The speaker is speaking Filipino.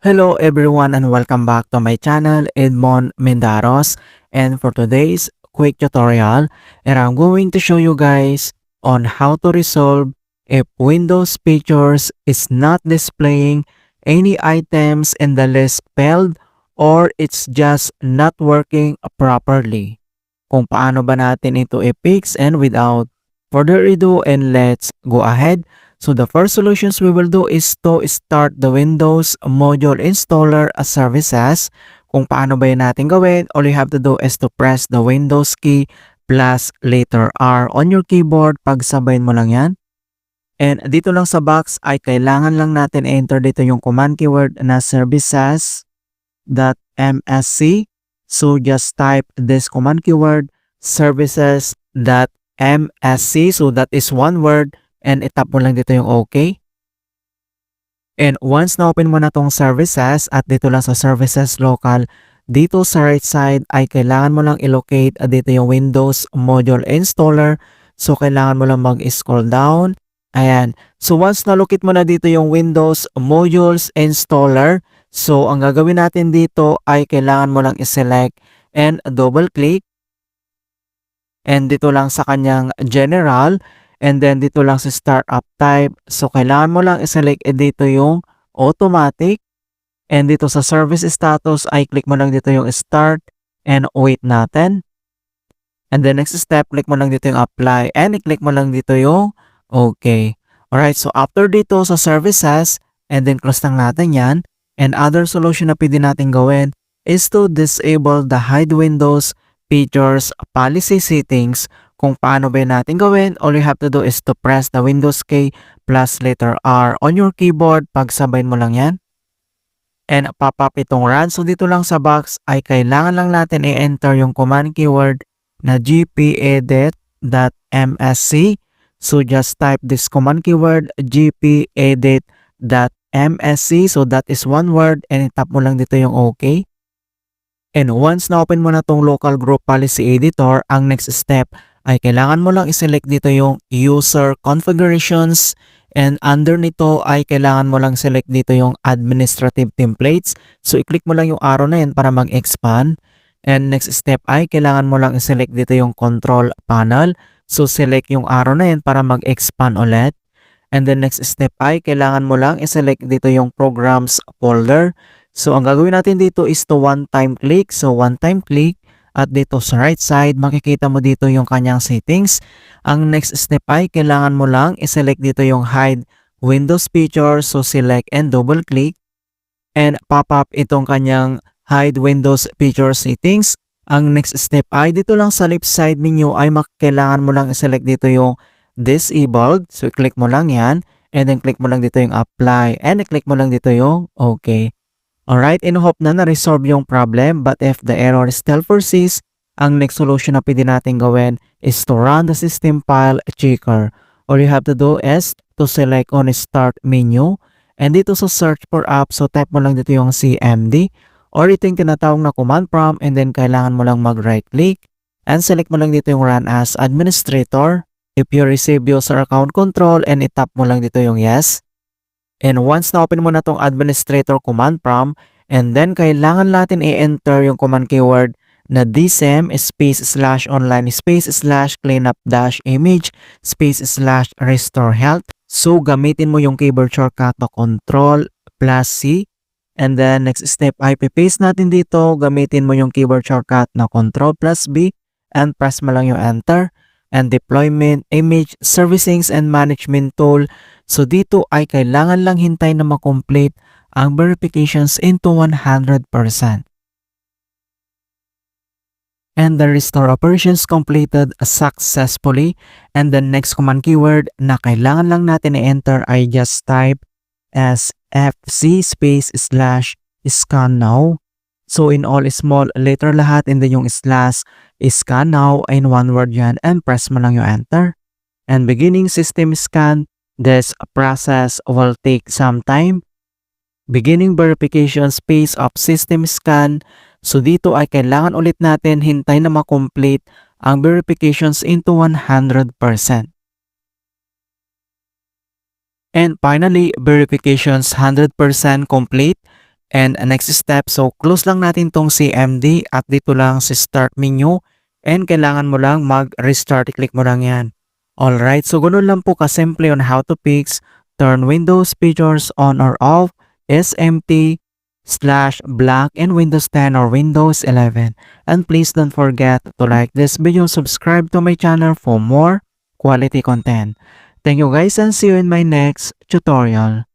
Hello everyone and welcome back to my channel, Edmond Mendaros. And for today's quick tutorial, and I'm going to show you guys on how to resolve if Windows Pictures is not displaying any items in the list spelled or it's just not working properly. Kung paano ba natin ito i-fix, and without further ado, and let's go ahead. So the first solutions we will do is to start the Windows Module Installer as Services. Kung paano ba yun natin gawin, all you have to do is to press the Windows key plus letter R on your keyboard. Pagsabayin mo lang yan. And dito lang sa box ay kailangan lang natin enter dito yung command keyword na services.msc. So just type this command keyword services.msc. So that is one word. And itap mo lang dito yung OK. And once na-open mo na tong services at dito lang sa services local, dito sa right side ay kailangan mo lang i-locate dito yung Windows Module Installer. So kailangan mo lang mag-scroll down. Ayan. So once na-locate mo na dito yung Windows Modules Installer, so ang gagawin natin dito ay kailangan mo lang i-select and double-click. And dito lang sa kanyang general. And then dito lang sa startup type. So kailangan mo lang i-select dito yung automatic. And dito sa service status ay click mo lang dito yung start and wait natin. And the next step, click mo lang dito yung apply and i-click mo lang dito yung okay. Alright, so after dito sa services, and then close lang natin yan. And other solution na pwede natin gawin is to disable the hide Windows Pictures policy settings. Kung paano ba natin gawin, all you have to do is to press the Windows key plus letter R on your keyboard. Pagsabayin mo lang yan. And pop up itong run. So dito lang sa box ay kailangan lang natin i-enter yung command keyword na gpedit.msc. So just type this command keyword gpedit.msc. So that is one word and itap mo lang dito yung OK. And once na-open mo na tong local group policy editor, ang next step ay kailangan mo lang i-select dito yung user configurations, and under nito ay kailangan mo lang select dito yung administrative templates. So i-click mo lang yung arrow na yan para mag-expand. And next step ay kailangan mo lang i-select dito yung control panel. So select yung arrow na yan para mag-expand ulit. And then next step ay kailangan mo lang i-select dito yung programs folder. So ang gagawin natin dito is to one-time click. So one-time click. At dito sa right side, makikita mo dito yung kanyang settings. Ang next step ay kailangan mo lang i-select dito yung hide Windows Picture. So select and double click. And pop up itong kanyang hide Windows Picture settings. Ang next step ay dito lang sa left side menu ay kailangan mo lang i-select dito yung disabled. So click mo lang yan. And then click mo lang dito yung apply. And click mo lang dito yung okay. Alright, in hope na na-resolve yung problem, but if the error still persists, ang next solution na pwede natin gawin is to run the system file checker. All you have to do is to select on start menu, and dito sa search for app, so type mo lang dito yung CMD, or ito yung tinatawag na command prompt, and then kailangan mo lang mag-right click, and select mo lang dito yung run as administrator. If you receive user account control, and itap mo lang dito yung yes. And once na-open mo na tong administrator command prompt, and then kailangan natin i-enter yung command keyword na dsem space slash online space slash cleanup dash image space slash restore health. So gamitin mo yung keyboard shortcut na control plus C. And then next step ay paste natin dito, gamitin mo yung keyboard shortcut na control plus B and press mo lang yung enter. And deployment, image, servicings, and management tool. So dito ay kailangan lang hintay na makomplete ang verifications into 100%. And the restore operations completed successfully. And the next command keyword na kailangan lang natin i-enter ay just type sfc space slash scan now. So in all small letter lahat, and then yung slash scan now in one word yan, and press mo lang yung enter. And beginning system scan, this process will take some time. Beginning verification space of system scan. So dito ay kailangan ulit natin hintay na makomplete ang verifications into 100%. And finally, verifications 100% complete. And next step, so close lang natin tong CMD at dito lang sa start menu and kailangan mo lang mag-restart, i-click mo lang yan. Alright, so ganun lang po kasimple on how to fix turn Windows features on or off, SMT, /black in Windows 10 or Windows 11. And please don't forget to like this video, subscribe to my channel for more quality content. Thank you guys and see you in my next tutorial.